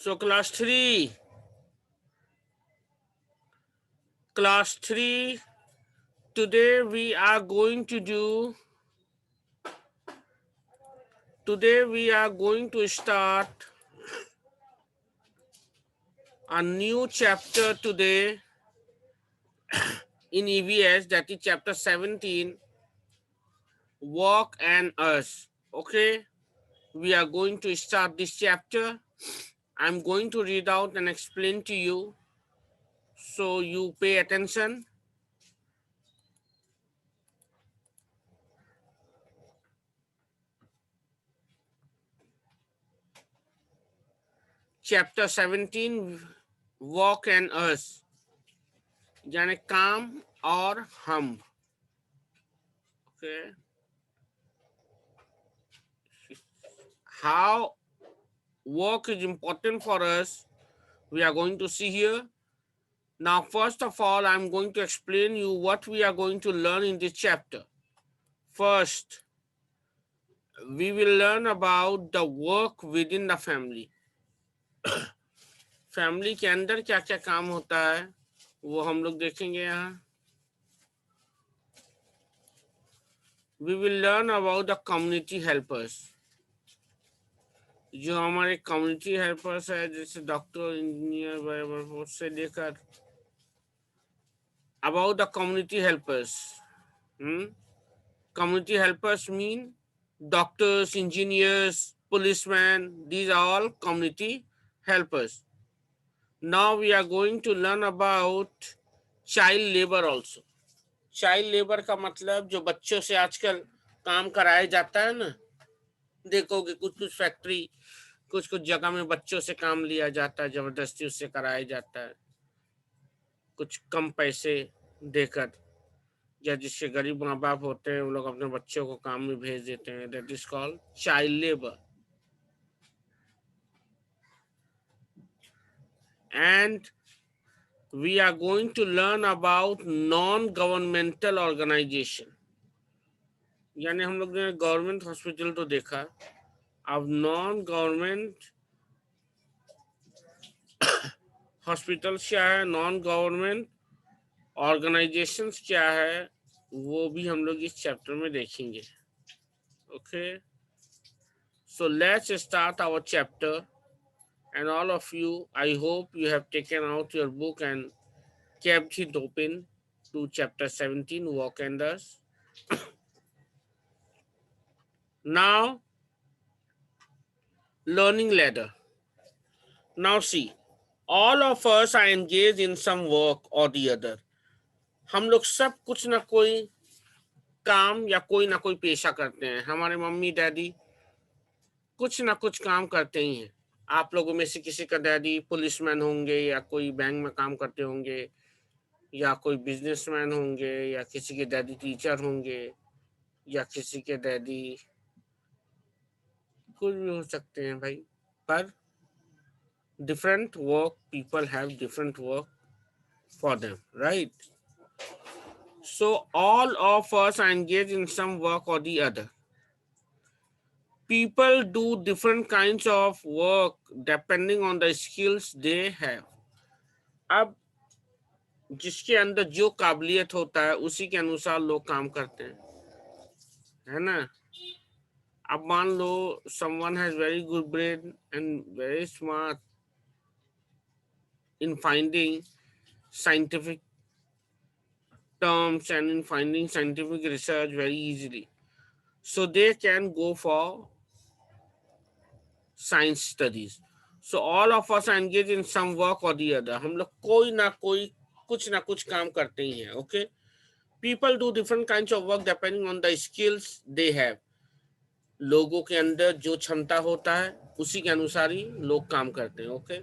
So class 3, today we are going to start a new chapter today in EVS, that is chapter 17, Work and Us. Okay, we are going to start this chapter. I'm going to read out and explain to you, so you pay attention. Chapter 17, Work and Us, यानी काम और हम. Okay, how work is important for us, we are going to see here. Now, first of all, I'm going to explain you what we are going to learn in this chapter. First, we will learn about the work within the family. Family के अंदर क्या क्या काम होता है वो हम लोग देखेंगे यहाँ. We will learn about the community helpers. जो हमारे कम्युनिटी हेल्पर्स है, जैसे डॉक्टर, इंजीनियर से लेकर about the community helpers. Community helpers mean doctors, engineers, policemen. These are all community helpers. Now we are going to learn about child labor also. Child labour का मतलब जो बच्चों से आजकल काम कराया जाता है ना, देखोगे कुछ कुछ फैक्ट्री, कुछ कुछ जगह में बच्चों से काम लिया जाता है, जबरदस्ती उससे कराया जाता है, कुछ कम पैसे देकर, या जिसके गरीब माँ बाप होते हैं वो लोग अपने बच्चों को काम में भेज देते हैं. That is called child labour. And we are going to learn about non-governmental organization. यानी हम लोग ने गवर्नमेंट हॉस्पिटल तो देखा, अब नॉन गवर्नमेंट हॉस्पिटल्स क्या है, नॉन गवर्नमेंट ऑर्गेनाइजेशंस क्या है, वो भी हम लोग इस चैप्टर में देखेंगे. Okay, so let's start our chapter. And all of you, I hope you have taken out your book and kept it open to chapter 17, Work and Us. Now, learning ladder. Now see, all of us are engaged in some work or the other. हम लोग सब कुछ ना कोई काम या कोई ना कोई पेशा करते हैं. हमारे मम्मी डैडी कुछ ना कुछ काम करते ही हैं. आप लोगों में से किसी का डैडी पुलिसमैन होंगे, या कोई बैंक में काम करते होंगे, या कोई बिजनेसमैन होंगे, या किसी के डैडी टीचर होंगे, या किसी के डैडी कुछ भी हो सकते हैं भाई. पर different work, people have different work for them, right? So all of us are engaged in some work or the other. People do different kinds of work depending on the skills they have. अब जिसके अंदर जो काबिलियत होता है उसी के अनुसार लोग काम करते हैं, है ना. अब मान लो someone has very good brain and very smart in finding scientific terms and in finding scientific research very easily, so they can go for science studies. So all of us are engaged in some work or the other. हम लोग कोई ना कोई कुछ ना कुछ काम करते ही हैं. Okay, people do different kinds of work depending on the skills they have. लोगों के अंदर जो क्षमता होता है उसी के अनुसार ही लोग काम करते हैं. Okay,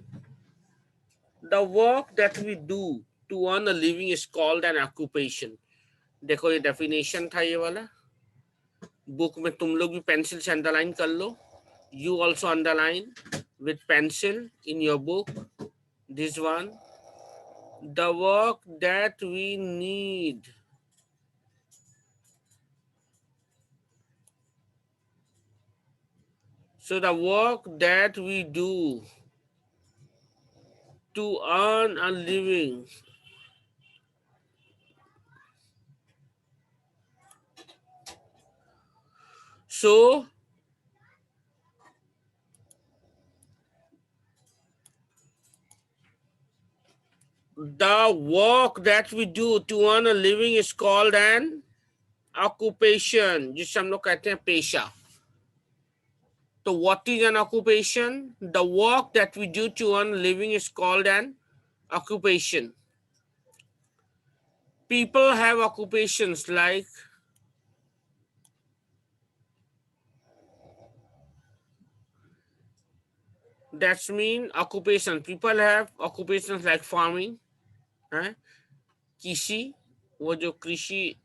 the work that we do to earn a living is called an occupation. देखो ये डेफिनेशन था ये वाला, बुक में तुम लोग भी पेंसिल से अंडरलाइन कर लो. You also underline with pencil in your book this one. The work that we need. So the work that we do to earn a living. So the work that we do to earn a living is called an occupation, जिसे हम लोग कहते हैं पेशा. So what is an occupation? The work that we do to earn a living is called an occupation. People have occupations like that's mean occupation. People have occupations like farming, है कृषि, वो जो कृषि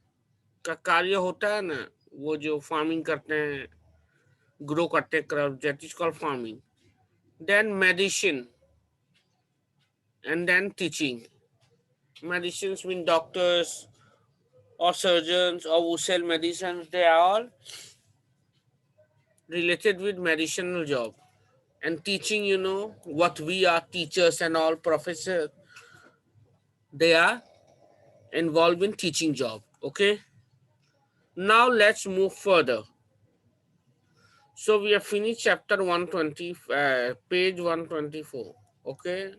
का कार्य होता है ना, वो जो फार्मिंग करते हैं, ग्रो करते हैं crop, that is called farming. Then medicine and then teaching. Medicines mean doctors or surgeons or who sell medicines. They are all related with medicinal job. And teaching, you know, what we are, teachers and all professors, they are involved in teaching job. Okay. Now let's move further. So we have finished chapter 120, page 124. Okay.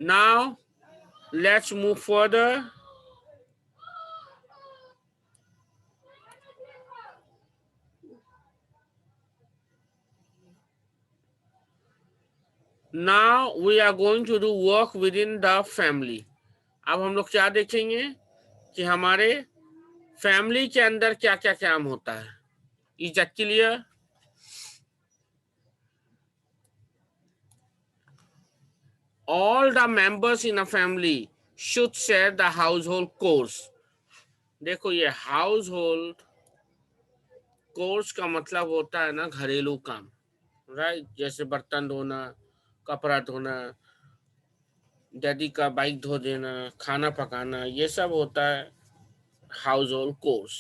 Now let's move further. Now we are going to do work within the family. अब हम लोग क्या देखेंगे कि हमारे family के अंदर क्या क्या काम होता है. Is that clear? All the members in a family should share the household chores. देखो ये household chores का मतलब होता है ना घरेलू काम, राइट? जैसे बर्तन धोना, कपड़ा धोना, डैडी का बाइक धो देना, खाना पकाना, ये सब होता है household chores.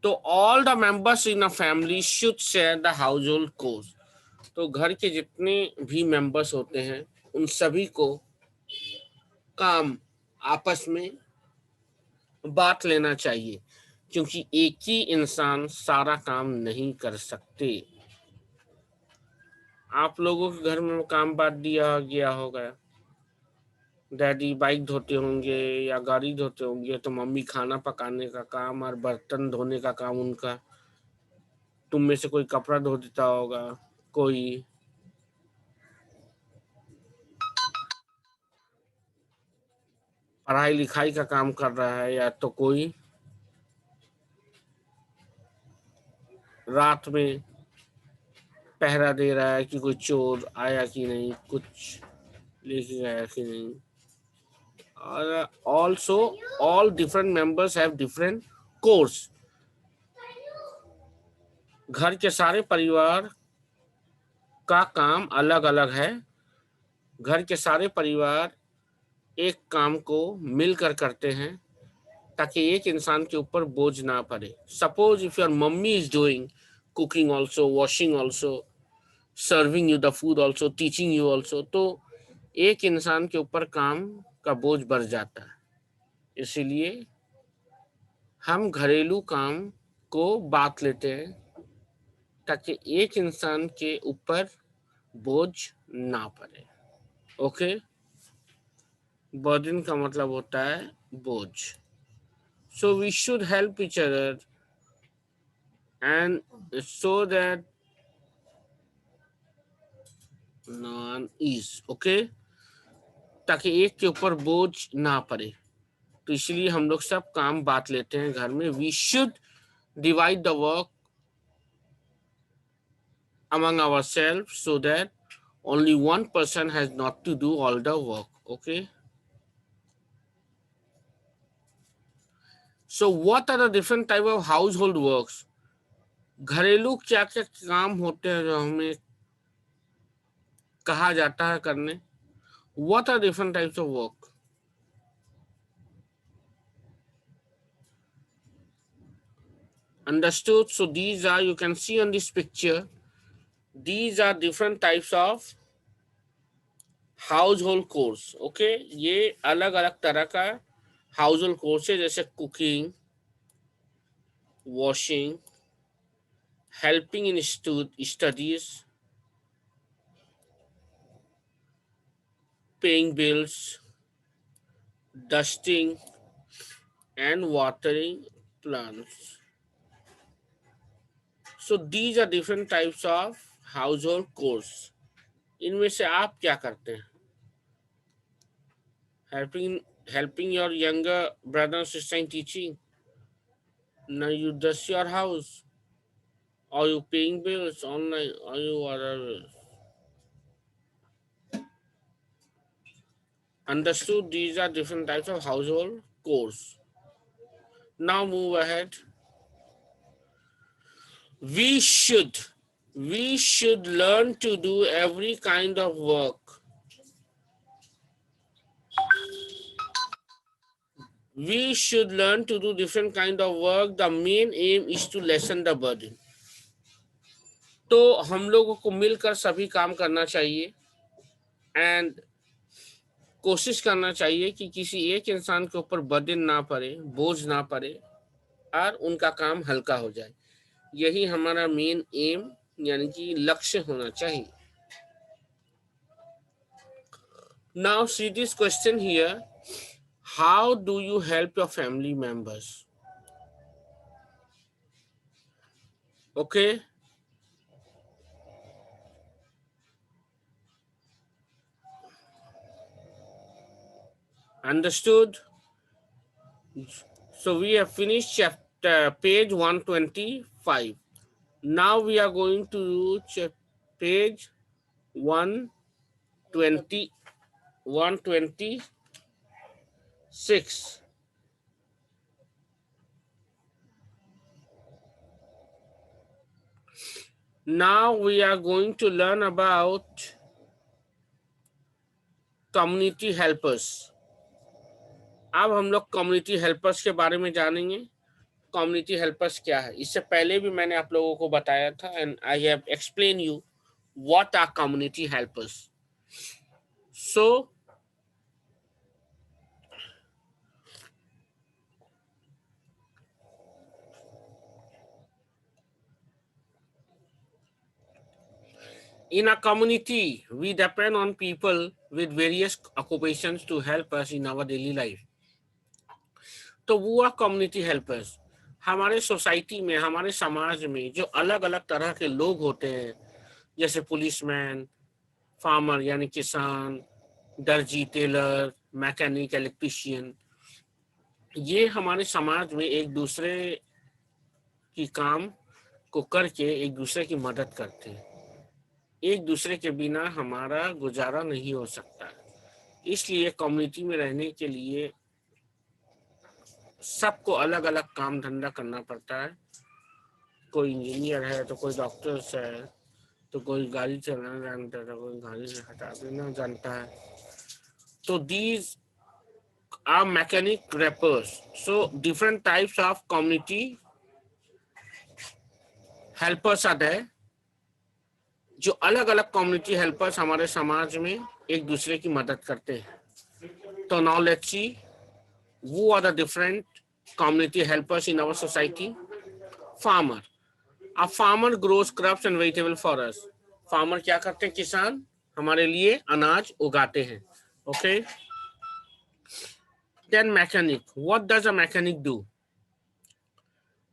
तो all the members in a family should share the household chores. तो घर के जितने भी मेंबर्स होते हैं उन सभी को काम आपस में बांट लेना चाहिए, क्योंकि एक ही इंसान सारा काम नहीं कर सकते. आप लोगों के घर में काम बांट दिया गया होगा. डैडी बाइक धोते होंगे या गाड़ी धोते होंगे, तो मम्मी खाना पकाने का काम और बर्तन धोने का काम उनका. तुम में से कोई कपड़ा धो देता होगा, कोई पढ़ाई लिखाई का काम कर रहा है, या तो कोई रात में पहरा दे रहा है कि कोई चोर आया कि नहीं, कुछ लेके गया कि नहीं. और also all different members have different course. घर के सारे परिवार का काम अलग अलग है. घर के सारे परिवार एक काम को मिलकर करते हैं ताकि एक इंसान के ऊपर बोझ ना पड़े. Suppose if your mummy is doing cooking also, washing also, serving you the food also, teaching you also, तो एक इंसान के ऊपर काम का बोझ बढ़ जाता है. इसीलिए हम घरेलू काम को बांट लेते हैं ताकि एक इंसान के ऊपर बोझ ना पड़े. ओके. बर्डन का मतलब होता है बोझ. So we should help each other and so that none is okay, ताकि एक के ऊपर बोझ ना पड़े. तो इसलिए हम लोग सब काम बांट लेते हैं घर में. We should divide the work among ourselves so that only one person has not to do all the work. Okay. So what are the different type of household works? घरेलू क्या क्या काम होते हैं जो हमें कहा जाता है करने? What are different types of work? Understood? So these are, you can see on this picture, these are different types of house hold course. Okay, ये अलग अलग तरह का हाउस होल्ड कोर्स है, जैसे cooking, washing, helping in studies, paying bills, dusting and watering plants. So these are different types of household chores. इनमें से आप क्या करते हैं? helping your younger brother and sister in teaching. Now you dust your house, or you paying bills online, or you whatever. Understood? These are different types of household chores. Now move ahead. We should learn to do every kind of work. We should learn to do different kind of work. The main aim is to lessen the burden. तो हम लोगों को मिलकर सभी काम करना चाहिए and कोशिश करना चाहिए कि किसी एक इंसान के ऊपर बर्डन ना पड़े, बोझ ना पड़े और उनका काम हल्का हो जाए. यही हमारा मेन एम यानी कि लक्ष्य होना चाहिए. Now see this question here, how do you help your family members? Okay, understood? So we have finished chapter page 125. Now we are going to page 120 126. Now we are going to learn about community helpers. अब हम लोग community helpers के बारे में जानेंगे. Community helpers क्या है? इससे पहले भी मैंने आप लोगों को बताया था and I have explain you what are community helpers. So in a community, we depend on people with various occupations to help us in our daily life. तो वो are community helpers. हमारे सोसाइटी में, हमारे समाज में जो अलग अलग तरह के लोग होते हैं, जैसे पुलिसमैन, फार्मर यानी किसान, दर्जी, टेलर, मैकेनिक, इलेक्ट्रिशियन, ये हमारे समाज में एक दूसरे की काम को करके एक दूसरे की मदद करते हैं. एक दूसरे के बिना हमारा गुजारा नहीं हो सकता. इसलिए कम्युनिटी में रहने के लिए सबको अलग अलग काम धंधा करना पड़ता है. कोई इंजीनियर है तो कोई डॉक्टर्स है, तो कोई गाड़ी चलाना जानता है, तो कोई गाड़ी से हटा देना जानता है. तो these are mechanic repairers. So different types of community helpers are there. जो अलग अलग कम्युनिटी हेल्पर्स हमारे समाज में एक दूसरे की मदद करते हैं. तो now let's see who are the different community helpers in our society. Farmer. A farmer grows crops and vegetable for us. Farmer क्या करते हैं? किसान हमारे लिए अनाज उगाते हैं. Okay. Then mechanic. What does a mechanic do?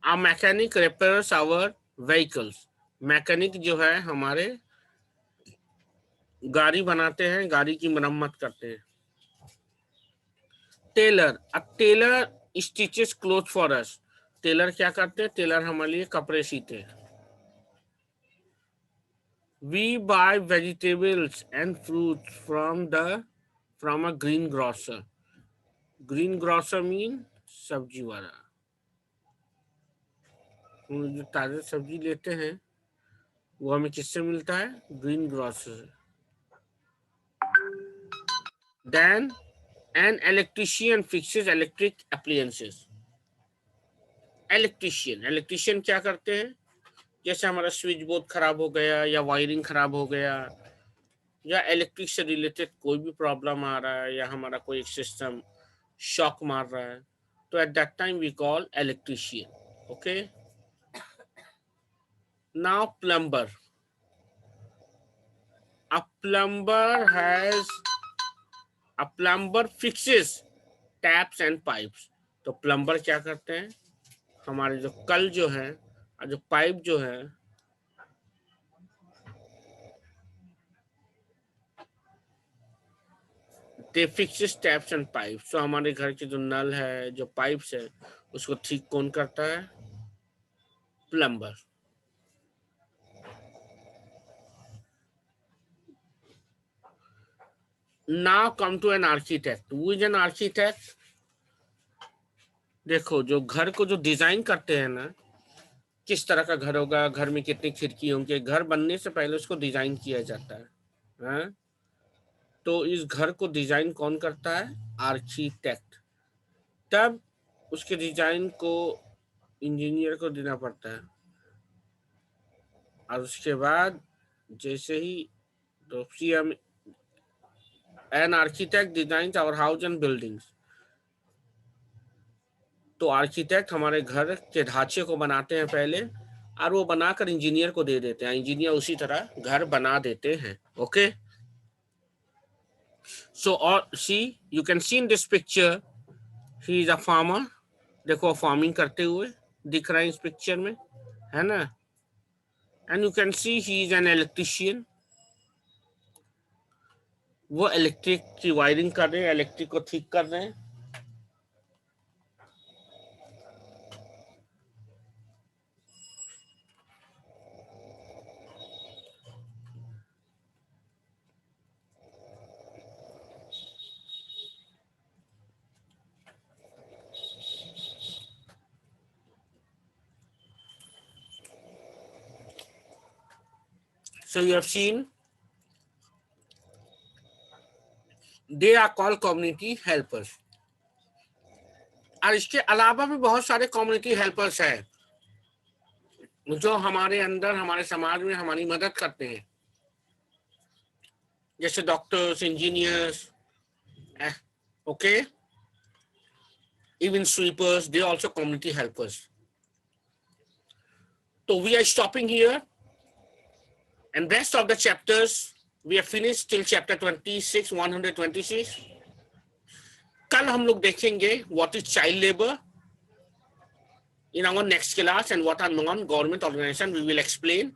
A mechanic repairs our vehicles. Mechanic जो है हमारे गाड़ी बनाते हैं, गाड़ी की मरम्मत करते हैं. Tailor. A tailor stitches cloth for us. Tailor क्या करते हैं? टेलर हमारे लिए कपड़े सीते हैं. We buy vegetables and fruits from a greengrocer. Greengrocer mean सब्जी वाला. हम जो ताजा सब्जी लेते हैं वो हमें किससे मिलता है? greengrocer. Then an electrician fixes electric appliances. Electrician क्या करते हैं? जैसे हमारा स्विच बोर्ड खराब हो गया या वायरिंग खराब हो गया या इलेक्ट्रिक से रिलेटेड कोई भी प्रॉब्लम आ रहा है या हमारा कोई सिस्टम शॉक मार रहा है, तो at that time we call electrician. Okay, now plumber. A plumber fixes taps and pipes। तो प्लम्बर क्या करते हैं? हमारे जो कल जो है और जो पाइप जो है, दे फिक्सेस टैप्स एंड पाइप्स। तो हमारे घर के जो नल है, जो पाइप्स है, उसको ठीक कौन करता है? Plumber. Now come to an architect. Who is an architect? देखो, जो घर को जो डिजाइन करते हैं ना, किस तरह का घर होगा, घर में कितनी खिड़की होंगे, घर बनने से पहले उसको डिजाइन किया जाता है, हाँ? तो इस घर को डिजाइन कौन करता है? आर्किटेक्ट। तब उसके डिजाइन को इंजीनियर को देना पड़ता है, और उसके बाद जैसे ही तो हम an architect design our house and buildings. तो आर्किटेक्ट हमारे घर के ढांचे को बनाते हैं पहले, और वो बनाकर इंजीनियर को दे देते हैं, इंजीनियर उसी तरह घर बना देते हैं। ओके, सो और see, you can see in this picture, he is a farmer. देखो, फार्मिंग करते हुए दिख रहा है इस पिक्चर में, है ना? And you can C he is an electrician. वो इलेक्ट्रिक की वायरिंग कर रहे हैं, इलेक्ट्रिक को ठीक कर रहे हैं। So you have seen they are called community helpers। और इसके अलावा भी बहुत सारे कम्युनिटी हेल्पर्स हैं जो हमारे अंदर, हमारे समाज में हमारी मदद करते हैं, जैसे doctors, engineers, okay, even sweepers, they are also community helpers। So we are stopping here, and rest of the chapters we have finished till chapter 26, 126। कल हम लोग देखेंगे what is child labor in our next class, and what are non-government organizations we will explain।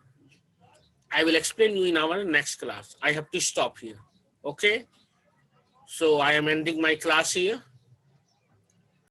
I will explain you in our next class। I have to stop here, okay? So I am ending my class here।